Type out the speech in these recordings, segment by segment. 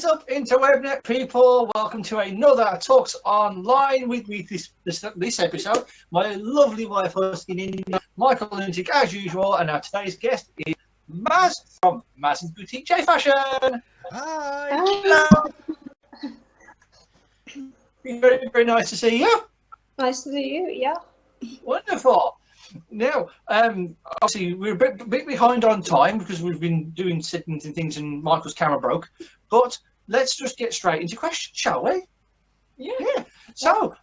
What is up, interwebnet people? Welcome to another Talks Online with me this episode. My lovely wife, Huskey Ninja, Michael Lunatic, as usual, and our today's guest is Maz from Maz's Boutique J Fashion. Hi. Hello. Very, very nice to see you. Nice to see you, yeah. Wonderful. Now, obviously, we're a bit behind on time because we've been doing sittings and things and Michael's camera broke. But let's just get straight into questions, shall we? Yeah. So,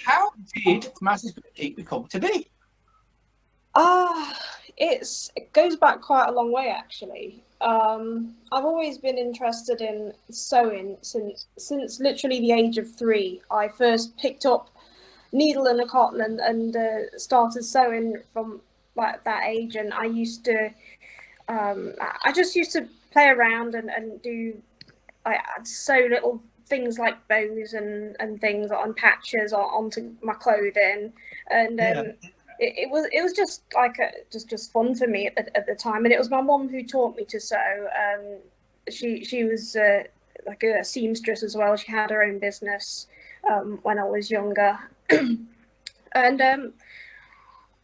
how did Maz's Boutique become to be? It goes back quite a long way, actually. I've always been interested in sewing since literally the age of 3. I first picked up needle and a cotton and started sewing from like that age, and I used to I just used to play around and do I'd sew little things like bows and things on patches or onto my clothing, and it was just like just fun for me at the time. And it was my mum who taught me to sew. She was like a seamstress as well. She had her own business when I was younger. And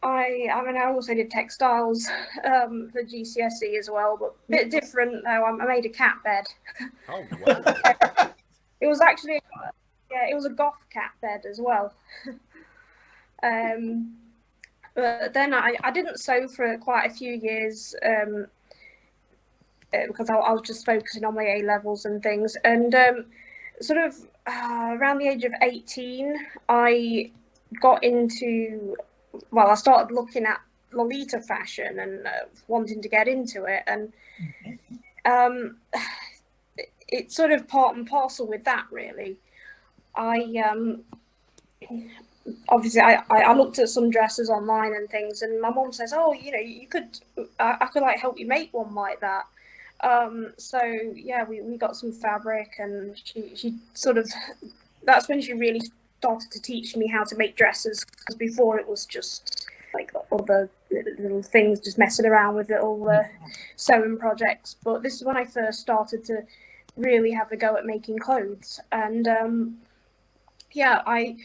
I also did textiles for GCSE as well, but a bit different though. I made a cat bed. Oh wow! It was actually it was a goth cat bed as well. But then I didn't sew for quite a few years because I was just focusing on my A levels and things. And sort of around the age of 18, I got into, I started looking at Lolita fashion and wanting to get into it. And it's sort of part and parcel with that, really. Obviously, I looked at some dresses online and things, and my mom says, "Oh, you could, I could like help you make one like that." So yeah, we got some fabric, and she sort of, that's when she really started to teach me how to make dresses, because before it was just like all the little things, just messing around with little sewing projects. But this is when I first started to really have a go at making clothes, and I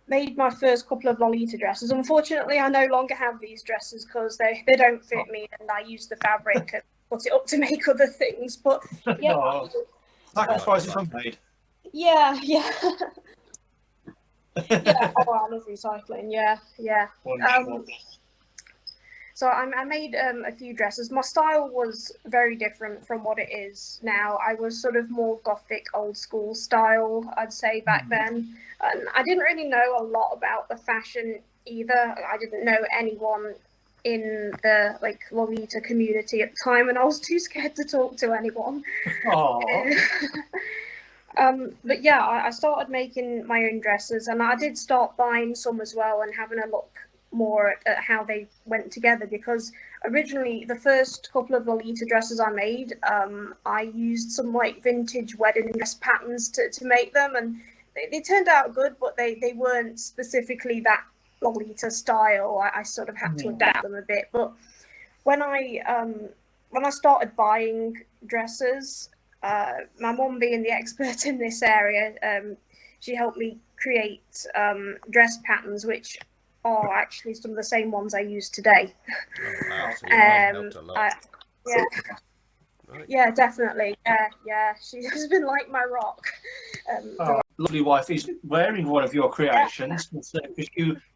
made my first couple of Lolita dresses. Unfortunately, I no longer have these dresses because they don't fit me, and I use the fabric and put it up to make other things. But yeah, Sacrifices unmade. Yeah. Yeah, I love recycling. Yeah. So I made a few dresses. My style was very different from what it is now. I was sort of more gothic, old school style, I'd say, back then. And I didn't really know a lot about the fashion either. I didn't know anyone in the Lolita community at the time, and I was too scared to talk to anyone. But yeah, I started making my own dresses, and I did start buying some as well and having a look more at how they went together, because originally the first couple of Lolita dresses I made, I used some vintage wedding dress patterns to make them, and they turned out good, but they weren't specifically that Lolita style. I sort of had to adapt them a bit. But when I started buying dresses, my mum being the expert in this area, she helped me create dress patterns, which are actually some of the same ones I use today. Oh, wow. So helped a lot. Yeah, definitely. Yeah, she has been like my rock. Lovely wife is wearing one of your creations because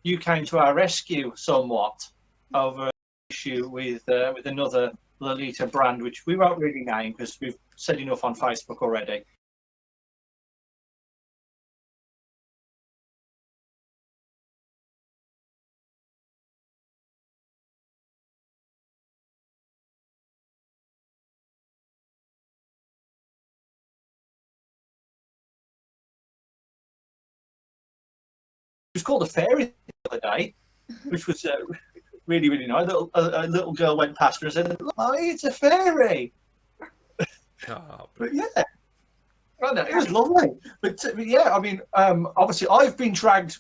you came to our rescue somewhat over an issue with another Lolita brand, which we won't really name because we've said enough on Facebook already. It was called a fairy the other day, which was really, really nice. A little girl went past her and said, "Oh, it's a fairy." But yeah, it was lovely. But yeah, I mean, obviously, I've been dragged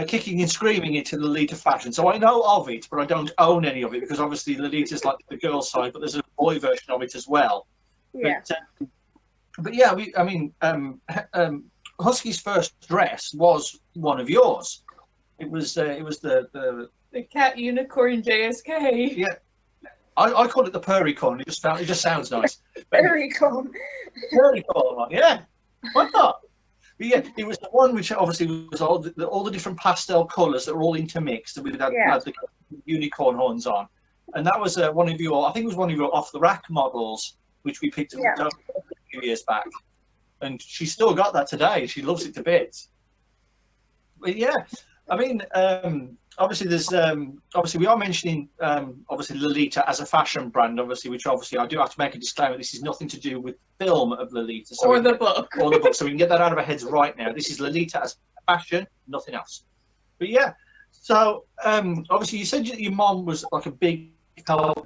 kicking and screaming into Lolita fashion, so I know of it, but I don't own any of it because obviously Lolita's like the girl side, but there's a boy version of it as well. Yeah. But, But yeah, Husky's first dress was one of yours. It was the cat unicorn JSK. yeah. I call it the Purricorn. It just sounds nice. Very cool. Purricorn one, yeah. Why not? But yeah, it was the one which obviously was all the different pastel colours that were all intermixed, and we had the unicorn horns on. And that was one of your, I think it was one of your off the rack models, which we picked up a few years back. And she's still got that today. She loves it to bits. But yeah, I mean, obviously there's obviously we are mentioning obviously Lolita as a fashion brand, obviously, which obviously I do have to make a disclaimer. This is nothing to do with film of Lolita, so or the book, so we can get that out of our heads right now. This is Lolita as fashion, nothing else. But yeah, so obviously you said that your mom was like a big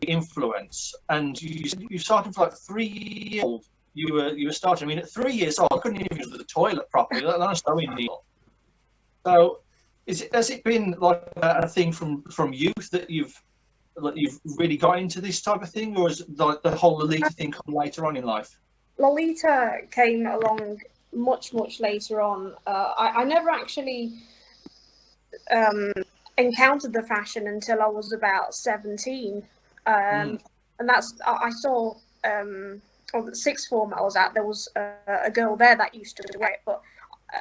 influence, and you started for like 3 years old. You were starting. I mean, at 3 years old, I couldn't even use the toilet properly, let alone sewing needle. So, has it been like a thing from youth that you've really got into this type of thing, or is like the whole Lolita thing come later on in life? Lolita came along much later on. I never actually encountered the fashion until I was about 17, and that's I saw. Or the sixth form I was at, there was a girl there that used to wear it, but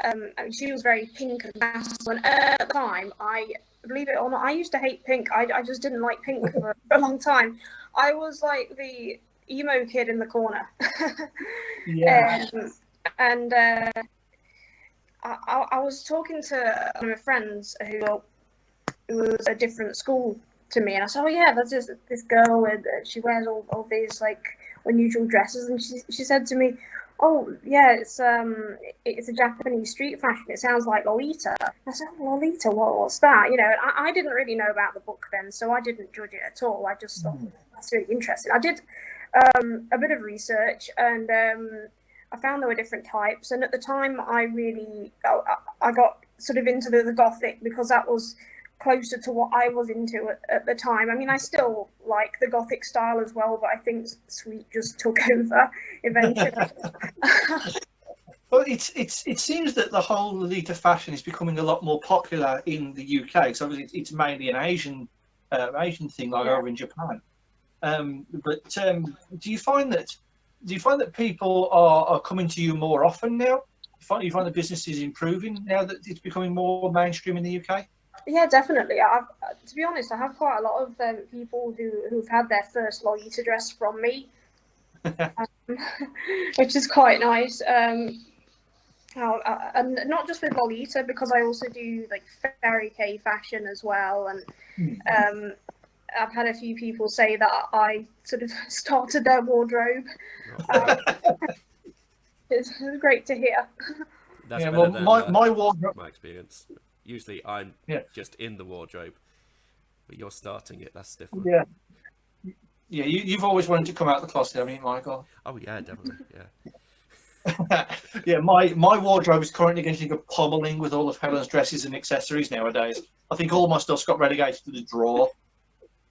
I mean, she was very pink and masculine. At the time, I believe it or not, I used to hate pink. I just didn't like pink for a long time. I was like the emo kid in the corner. Yeah. I was talking to one of my friends who was a different school to me, and I said, "Oh yeah, that's this girl, and she wears all these like unusual dresses," and she said to me, "Oh yeah, it's a Japanese street fashion. It sounds like Lolita." I said, "Oh, Lolita, what's that?" You know, and I didn't really know about the book then, so I didn't judge it at all. I just thought that's really interesting. I did a bit of research, and I found there were different types. And at the time, I got sort of into the Gothic because that was closer to what I was into at the time. I mean, I still like the Gothic style as well, but I think Sweet just took over eventually. Well, it seems that the whole Lolita fashion is becoming a lot more popular in the UK. because obviously it's mainly an Asian thing, like over in Japan. But do you find that people are coming to you more often now? You find the business is improving now that it's becoming more mainstream in the UK? Yeah, definitely. To be honest, I have quite a lot of people who've had their first Lolita dress from me, which is quite nice. And not just with Lolita, because I also do like Fairy K fashion as well, and I've had a few people say that I sort of started their wardrobe. It's great to hear. That's yeah, better well, than my wardrobe. my experience. Usually, I'm just in the wardrobe, but you're starting it. That's different. Yeah. Yeah, you've always wanted to come out of the closet, haven't you, Michael? Oh yeah, definitely. Yeah. Yeah, my wardrobe is currently getting a pummeling with all of Helen's dresses and accessories nowadays. I think all my stuff's got relegated to the drawer.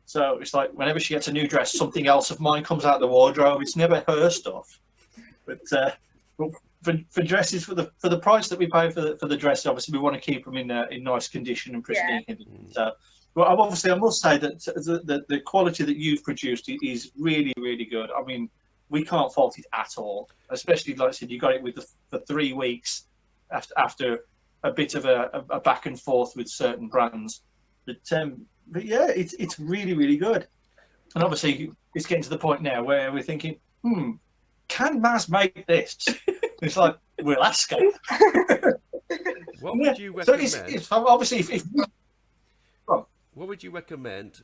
So it's like whenever she gets a new dress, something else of mine comes out of the wardrobe. It's never her stuff. But for dresses, for the price that we pay for the dress, obviously we want to keep them in nice condition and pristine. Yeah. So, well, obviously I must say that the quality that you've produced is really, really good. I mean, we can't fault it at all. Especially, like I said, you got it with for 3 weeks after a bit of a back and forth with certain brands. But yeah, it's really, really good. And obviously, it's getting to the point now where we're thinking, can Maz make this? It's like, we'll ask her. What would you recommend? So it's obviously, if what would you recommend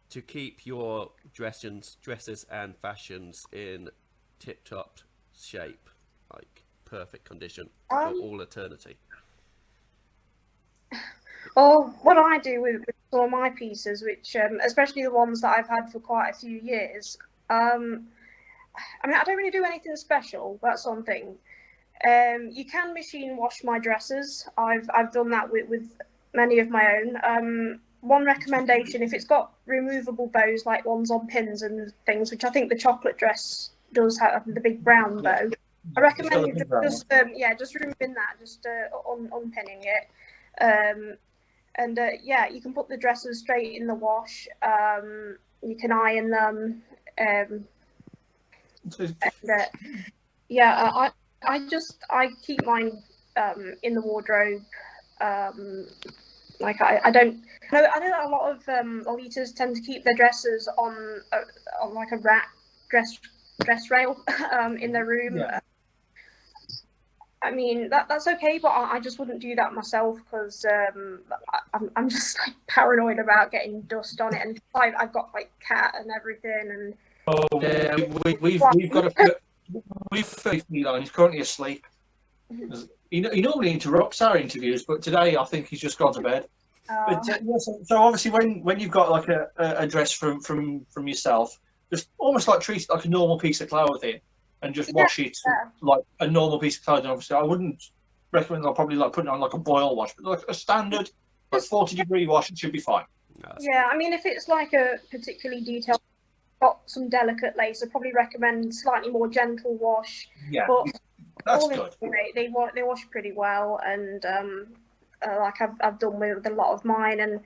to keep your dresses and fashions in tip-top shape, like perfect condition for all eternity? Well, what I do with some of my pieces, which especially the ones that I've had for quite a few years, I mean, I don't really do anything special. That's one thing. You can machine wash my dresses. I've done that with many of my own. One recommendation, if it's got removable bows like ones on pins and things, which I think the chocolate dress does have the big brown bow. I recommend just removing that, just unpinning it. You can put the dresses straight in the wash. You can iron them. I keep mine in the wardrobe. I don't. I know that a lot of Lolitas tend to keep their dresses on like a rack dress rail in their room. Yeah. I mean that's okay, but I just wouldn't do that myself because I'm just like paranoid about getting dust on it, and I've got like cat and everything, and we've got Eli. He's currently asleep. He normally interrupts our interviews, but today I think he's just gone to bed. So obviously, when you've got like a dress from yourself, just almost like treat it like a normal piece of clothing, and just wash it like a normal piece of clothing. Obviously, I wouldn't recommend. I'll probably like putting on like a boil wash, but like a standard like 40-degree wash, it should be fine. Yeah, I mean, if it's like a particularly detailed, got some delicate lace, I'd probably recommend slightly more gentle wash. Yeah, but that's good. They wash pretty well, and like I've done with a lot of mine, and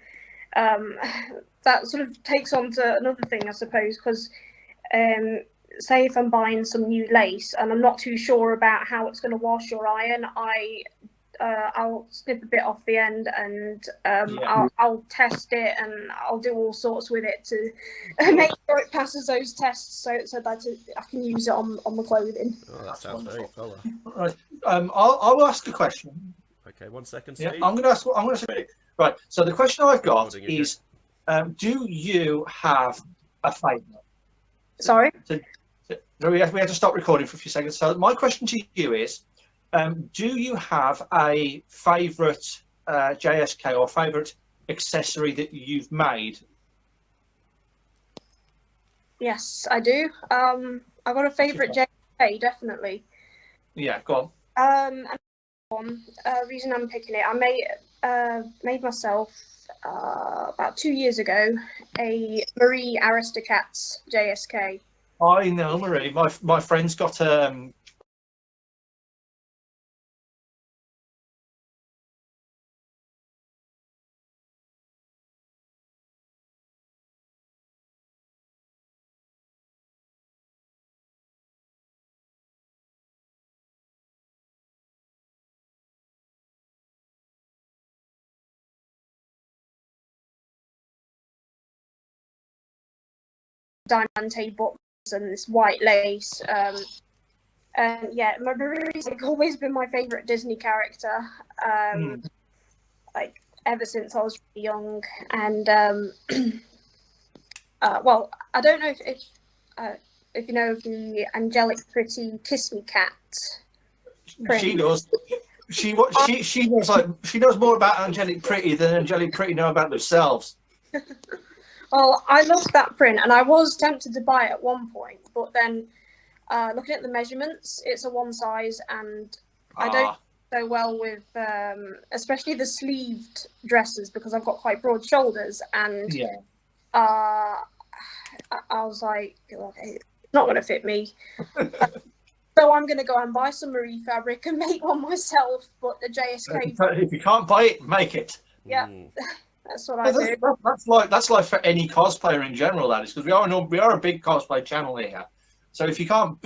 that sort of takes on to another thing, I suppose, because say if I'm buying some new lace and I'm not too sure about how it's going to wash or iron, I'll snip a bit off the end, and I'll test it, and I'll do all sorts with it to make sure it passes those tests, so that I can use it on the clothing. Oh, that sounds very thorough. Right. I'll ask a question. Okay, 1 second, Steve. Yeah, I'm going to ask. Right. So the question I've got is, do you have a favourite? Sorry. So we have to stop recording for a few seconds. So my question to you is, do you have a favourite JSK or favourite accessory that you've made? Yes, I do. I've got a favourite JSK, definitely. Yeah, go on. Reason I'm picking it, I made myself about 2 years ago a Marie Aristocats JSK. I know, Marie. My friend's got diamante buttons and this white lace. And yeah, Marie's like always been my favourite Disney character. Like ever since I was really young, and well, I don't know if you know the angelic, pretty Kiss Me Cat. Print. She does. She knows more about Angelic Pretty than Angelic Pretty know about themselves. Well, I loved that print, and I was tempted to buy it at one point, but then looking at the measurements, it's a one size, and I don't so well with especially the sleeved dresses because I've got quite broad shoulders, and I was like, it's not going to fit me. So I'm going to go and buy some Marie fabric and make one myself, but the JSK... If you can't buy it, make it. Yeah, that's what I do. That's like for any cosplayer in general, that is, because we are a big cosplay channel here. So if you can't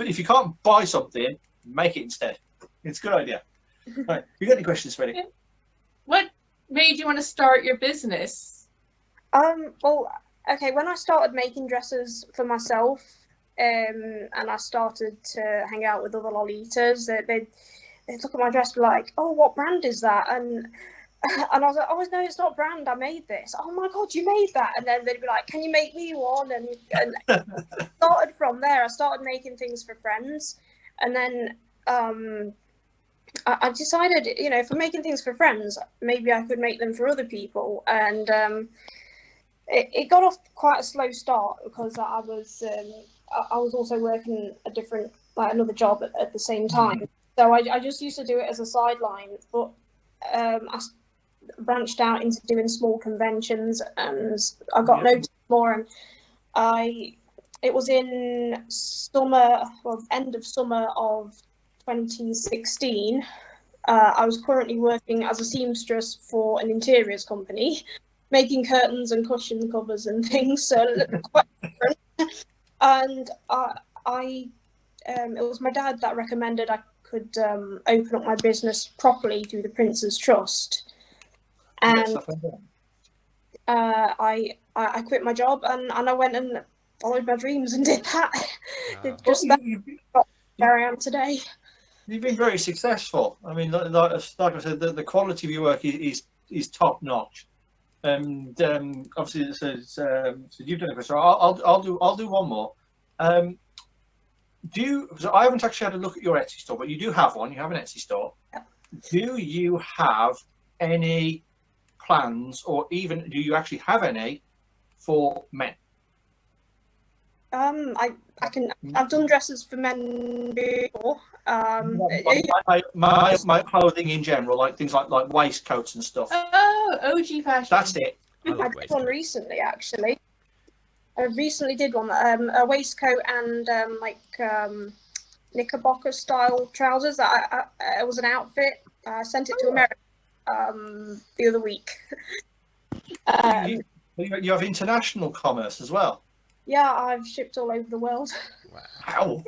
buy something, make it instead. It's a good idea. Right, you got any questions, Freddie? What made you want to start your business? Well, okay, when I started making dresses for myself, and I started to hang out with other Lolitas, they'd look at my dress and be like, "Oh, what brand is that?" And I was like, "Oh, no, it's not brand. I made this." "Oh my God, you made that!" And then they'd be like, "Can you make me one?" And started from there. I started making things for friends, and then I decided, if I'm making things for friends, maybe I could make them for other people. And it got off quite a slow start because I was also working another job at the same time. So I just used to do it as a sideline, but I branched out into doing small conventions, and I got noticed more, and I it was in summer, well, end of summer of 2016. I was currently working as a seamstress for an interiors company, making curtains and cushion covers and things. So quite different. And it was my dad that recommended I could open up my business properly through the Prince's Trust. And I quit my job and I went and followed my dreams and did that. Did just that. Where I am today. You've been very successful. I mean, like I said, the quality of your work is top notch. And obviously, so you've done it. So I'll do one more. So I haven't actually had a look at your Etsy store, but you do have one. You have an Etsy store. Yeah. Do you have any plans, or even do you actually have any for men? I've done dresses for men before. My clothing in general, like things like waistcoats and stuff. Oh, OG fashion. That's it. I did one recently, actually. I recently did one, a waistcoat and knickerbocker style trousers. It was an outfit. I sent it to America the other week. You have international commerce as well. Yeah, I've shipped all over the world. Wow.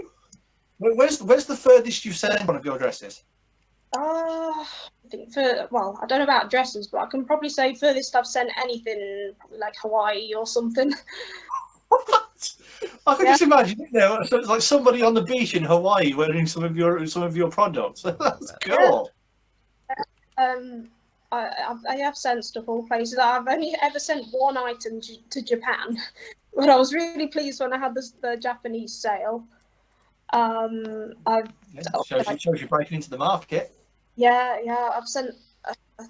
Where's the furthest you've sent one of your dresses? I think I don't know about dresses, but I can probably say furthest I've sent anything, probably like Hawaii or something. What? I can just imagine it now. So it's like somebody on the beach in Hawaii wearing some of your products. That's cool. I have sent stuff all places. I've only ever sent one item to Japan, but I was really pleased when I had the Japanese sale. Shows you breaking into the market. Yeah, I've sent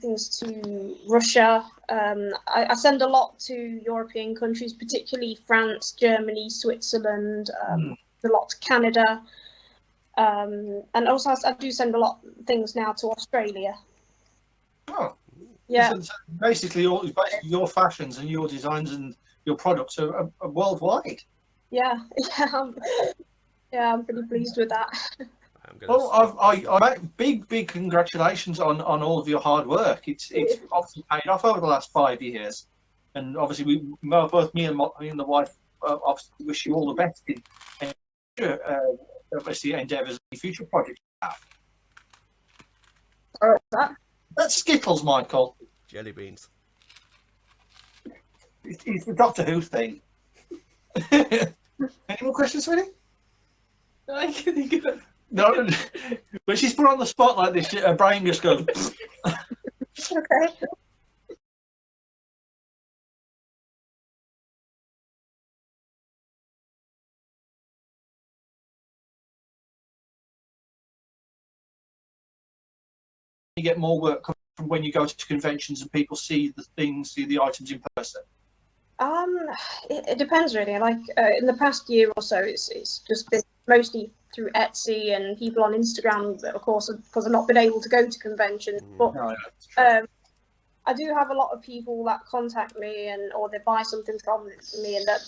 things to Russia. I send a lot to European countries, particularly France, Germany, Switzerland, a lot to Canada. And also I do send a lot of things now to Australia. Oh, yeah. So basically your fashions and your designs and your products are worldwide. Yeah, I'm pretty pleased with that. Well, big congratulations on all of your hard work. It's obviously paid off over the last 5 years, and obviously both me and the wife obviously wish you all the best in obviously endeavours and future projects you have. That's Skittles, Michael. Jelly beans. It's the Doctor Who thing. Any more questions, sweetie? I can think of it. No, when she's put on the spot like this, her brain just goes. Okay. You get more work from when you go to conventions and people see the items in person. It depends really. Like in the past year or so, it's just been mostly through Etsy and people on Instagram, of course, because I've not been able to go to conventions. But I do have a lot of people that contact me or they buy something from me, and that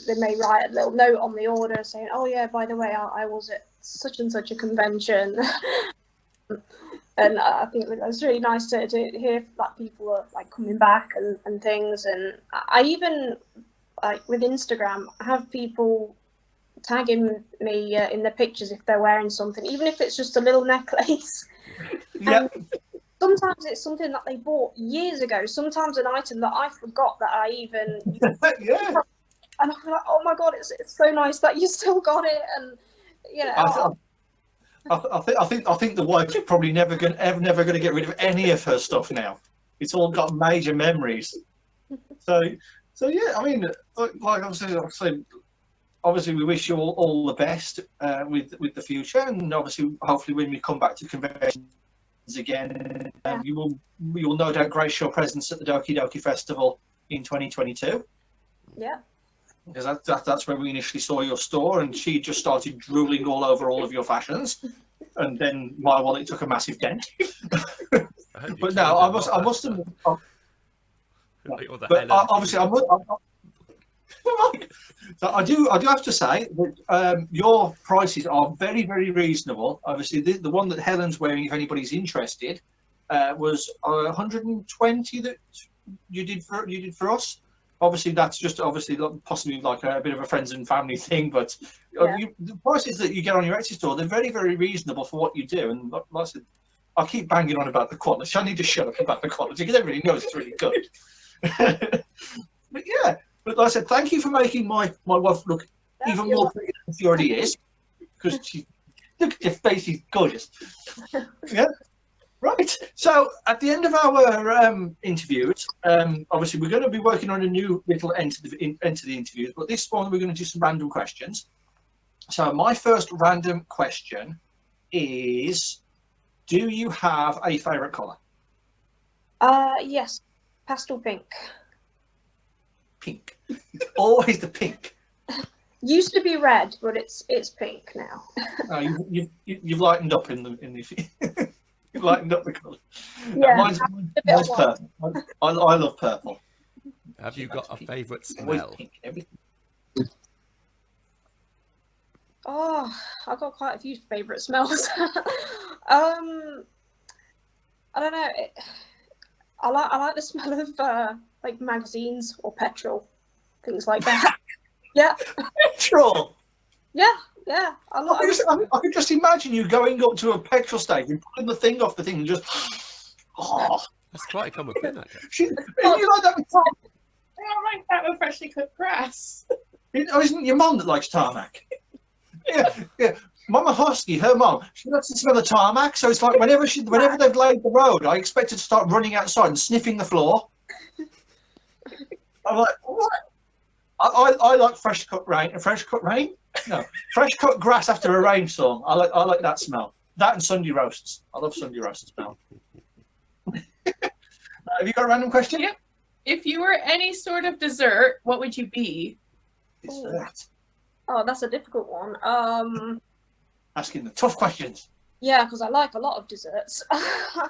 they may write a little note on the order saying, "Oh yeah, by the way, I was at such and such a convention." And I think it's really nice to hear that people are like coming back and things. And I even like with Instagram have people tagging me in the pictures if they're wearing something, even if it's just a little necklace. Yeah. Sometimes it's something that they bought years ago. Sometimes an item that I forgot that I even. Yeah. And I'm like, oh my god, it's so nice that you still got it, and you know. I think the wife's probably never going to get rid of any of her stuff now. It's all got major memories. So yeah, I mean, like obviously we wish you all the best with the future, and obviously hopefully when we come back to conventions again, you will no doubt grace your presence at the Doki Doki Festival in 2022. Yeah. Because that's where we initially saw your store, and she just started drooling all of your fashions, and then my wallet took a massive dent. But no, I must admit. But obviously, So I do have to say that your prices are very, very reasonable. Obviously, the one that Helen's wearing, if anybody's interested, was 120 that you did for us. Obviously, that's just possibly like a bit of a friends and family thing, but the prices that you get on your Etsy store, they're very, very reasonable for what you do. And like I said, I keep banging on about the quality. I need to shut up about the quality because everybody knows it's really good. But yeah, but like I said, thank you for making my wife look even more pretty than she already is. Because look at your face, she's gorgeous. Yeah. Right. So at the end of our interviews, obviously we're going to be working on a new little end to the interviews, but this one we're going to do some random questions. So my first random question is, do you have a favourite colour? Yes, pastel pink. Pink. It's always the pink. Used to be red, but it's pink now. You've lightened up in the you've lightened up the colour. Yeah, mine's purple. I love purple. Have you got a pink. favourite Always smell? pink, everything. Oh, I've got quite a few favourite smells. I don't know. I like the smell of like magazines or petrol, things like that. Yeah. Petrol. Yeah. I could just imagine you going up to a petrol station, pulling the thing off the thing, and just. Oh. That's quite a common thing, actually. You like that with tarmac? I don't like that with freshly cut grass. Isn't your mum that likes tarmac? Yeah. Mama Husky, her mum, she likes to smell the tarmac, so it's like whenever they've laid the road, I expect her to start running outside and sniffing the floor. I'm like, what? I like fresh cut rain. Fresh cut rain? No, fresh cut grass after a rainstorm. I like that smell. That and Sunday roasts. I love Sunday roast smell. Have you got a random question? Yep. If you were any sort of dessert, what would you be? Dessert. Oh, that's a difficult one. Asking the tough questions. Yeah, because I like a lot of desserts. I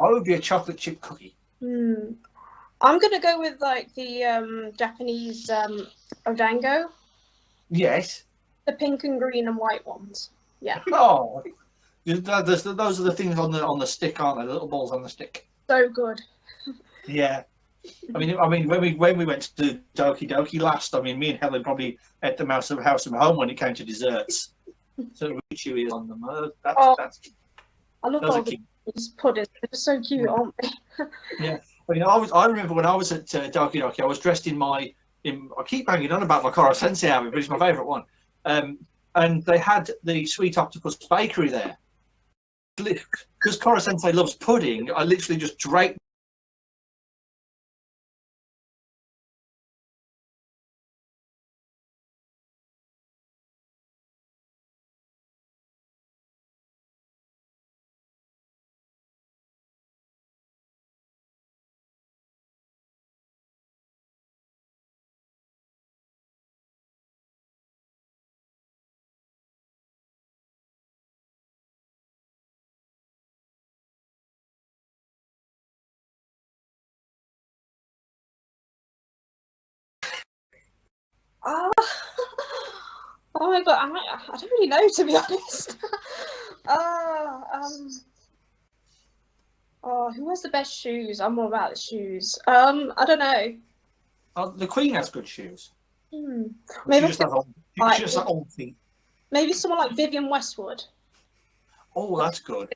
would be a chocolate chip cookie. I'm gonna go with like the Japanese odango. Yes. The pink and green and white ones. Yeah. Oh, those are the things on the stick, aren't they? The little balls on the stick. So good. Yeah. I mean, when we went to Doki Doki last, I mean, me and Helen probably ate the mouse of house and home when it came to desserts. So really chewy on them. That's. I love all these puddings. They're just so cute, aren't they? Yeah. Well, I remember when I was at Doki Doki, I was dressed I keep banging on about my Koro Sensei outfit, but it's my favourite one. And they had the Sweet Octopus Bakery there. Because Koro Sensei loves pudding, I literally just draped. Oh my god, I don't really know, to be honest. Who has the best shoes? I'm all about the shoes. I don't know. The Queen has good shoes. Maybe She just has old feet. Maybe someone like Vivienne Westwood. Oh, that's good.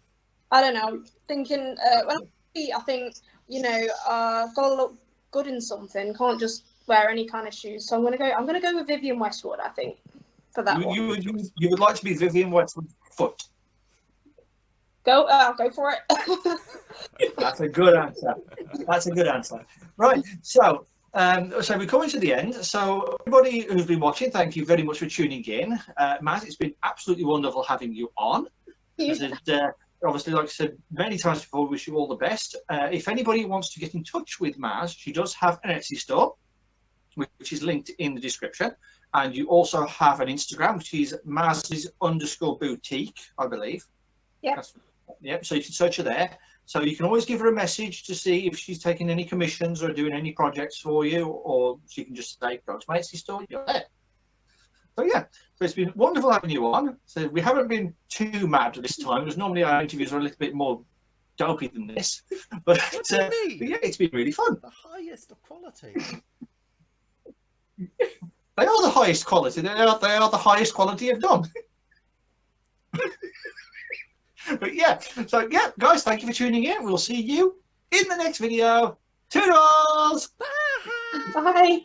I don't know. I'm thinking when I think gotta look good in something. Can't just wear any kind of shoes. So I'm gonna go with Vivienne Westwood. I think for that one. You would like to be Vivienne Westwood's foot. I'll go for it. That's a good answer. Right. So we're coming to the end. So everybody who's been watching, thank you very much for tuning in. Matt, it's been absolutely wonderful having you on. Obviously, like I said many times before, we wish you all the best. If anybody wants to get in touch with Maz, she does have an Etsy store, which is linked in the description. And you also have an Instagram, which is Maz's _boutique, I believe. Yeah. Yep. So you can search her there. So you can always give her a message to see if she's taking any commissions or doing any projects for you, or she can just say, go to my Etsy store, you're there. So yeah, so it's been wonderful having you on. So we haven't been too mad this time, because normally our interviews are a little bit more dopey than this. But, but yeah, it's been really fun. The highest of quality. They are the highest quality. They are the highest quality I've done. But yeah, so yeah, guys, thank you for tuning in. We'll see you in the next video. Toodles! Bye.